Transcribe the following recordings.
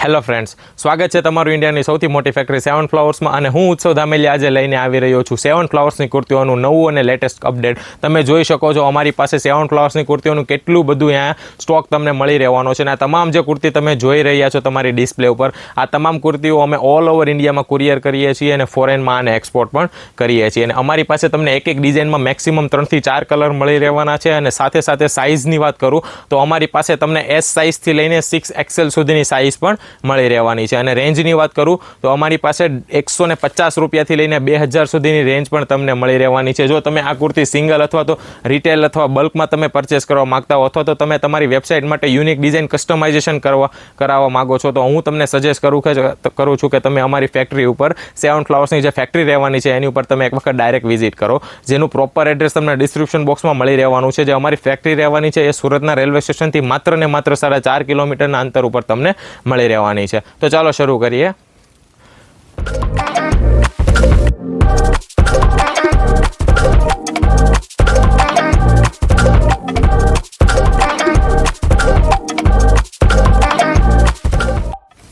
Hello friends, સ્વાગત છે તમારું ઇન્ડિયાની સૌથી મોટી ફેક્ટરી સેવન ફ્લાવર્સમાં અને હું ઉત્સવ ધામેલિયા આજે લઈને આવી રહ્યો છું સેવન ફ્લાવર્સની કુર્તીઓનું નવું અને લેટેસ્ટ અપડેટ. તમે જોઈ શકો છો અમારી પાસે સેવન ફ્લાવર્સની કુર્તીઓનું કેટલું બધું અહીંયા સ્ટોક તમને મળી રહેવાનો છે અને આ તમામ જે કુર્તી તમે જોઈ રહ્યા છો તમારી ડિસ્પ્લે ઉપર, આ તમામ કુર્તીઓ અમે ઓલ ઓવર ઇન્ડિયામાં કુરિયર કરીએ છીએ અને ફોરેનમાં આને એક્સપોર્ટ પણ કરીએ છીએ. અને અમારી પાસે તમને એક ડિઝાઇનમાં મેક્સિમમ 3 થી 4 કલર મળી રહેવાના છે. અને સાથે સાથે સાઇઝની વાત કરું તો અમારી પાસે તમને S સાઇઝથી લઈને 6XL સુધીની સાઇઝ પણ મળી રહેવાની છે. અને રેન્જની વાત કરું તો અમારી પાસે 150 રૂપિયાથી લઈને 2000 સુધીની રેન્જ પણ તમને મળી રહેવાની છે. જો તમે આ કુર્તી સિંગલ અથવા તો રિટેલ અથવા બલ્કમાં તમે પરચેસ કરવા માગતા હો અથવા તો તમે તમારી વેબસાઇટ માટે યુનિક ડિઝાઇન કસ્ટમાઇઝેશન કરાવવા માગો છો તો હું તમને સજેસ્ટ કરું છું કે તમે અમારી ફેક્ટરી ઉપર સેવન ફ્લાવર્સની જે ફેક્ટરી રહેવાની છે એની ઉપર તમે એક વખત ડાયરેક્ટ વિઝિટ કરો, જેનું પ્રોપર એડ્રેસ તમને ડિસ્ક્રિપ્શન બોક્સમાં મળી રહેવાનું છે. જે અમારી ફેક્ટરી રહેવાની છે એ સુરતના રેલવે સ્ટેશનથી માત્ર ને માત્ર 4.5 કિલોમીટરના અંતર ઉપર તમને મળી રહેવાની છે. તો ચાલો શરૂ કરીએ.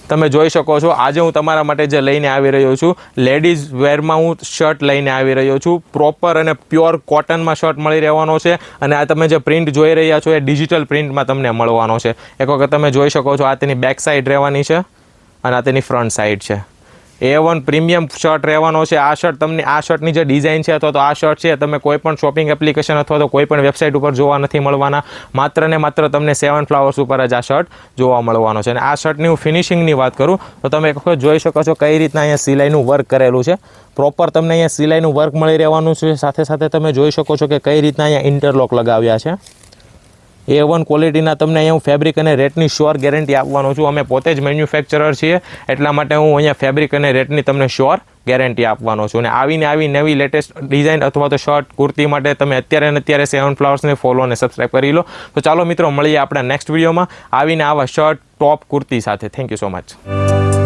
તમે જોઈ શકો છો આજે હું તમારા માટે જે લઈને આવી રહ્યો છું લેડીઝ વેરમાં હું શર્ટ લઈને આવી રહ્યો છું. પ્રોપર અને પ્યોર કોટનમાં શર્ટ મળી રહેવાનો છે. અને આ તમે જે પ્રિન્ટ જોઈ રહ્યા છો એ ડિજિટલ પ્રિન્ટમાં તમને મળવાનો છે. એક વખત તમે જોઈ શકો છો આ તેની બેક સાઈડ રહેવાની છે અને આ તેની ફ્રન્ટ સાઈડ છે. A1 પ્રીમિયમ શર્ટ રહેવાનો છે. આ શર્ટ તમને આ શર્ટની જે ડિઝાઇન છે અથવા તો આ શર્ટ છે તમે કોઈ પણ શોપિંગ એપ્લિકેશન અથવા તો કોઈ પણ વેબસાઇટ ઉપર જોવા નથી મળવાના. માત્ર ને માત્ર તમને સેવન ફ્લાવર્સ ઉપર જ આ શર્ટ જોવા મળવાનો છે. અને આ શર્ટની હું ફિનિશિંગની વાત કરું તો તમે એક વખત જોઈ શકો છો કઈ રીતના અહીંયા સિલાઈનું વર્ક કરેલું છે. પ્રોપર તમને અહીંયા સિલાઈનું વર્ક મળી રહેવાનું છે. સાથે સાથે તમે જોઈ શકો છો કે કઈ રીતના અહીંયા ઇન્ટરલોક લગાવ્યા છે. A1 ક્વોલિટીના તમને અહીંયા હું ફેબ્રિક અને રેટની શ્યોર ગેરંટી આપવાનો છું. અમે પોતે જ મેન્યુફેક્ચરર છીએ એટલા માટે હું અહીંયા ફેબ્રિક અને રેટની તમને શ્યોર ગેરંટી આપવાનો છું. અને આવી નવી લેટેસ્ટ ડિઝાઇન અથવા તો શર્ટ કુર્તી માટે તમે અત્યારે સેવન ફ્લાવર્સને ફોલો અને સબસ્ક્રાઈબ કરી લો. તો ચાલો મિત્રો મળીએ આપણા નેક્સ્ટ વિડીયોમાં આવીને આવા શર્ટ ટોપ કુર્તી સાથે. Thank you so much.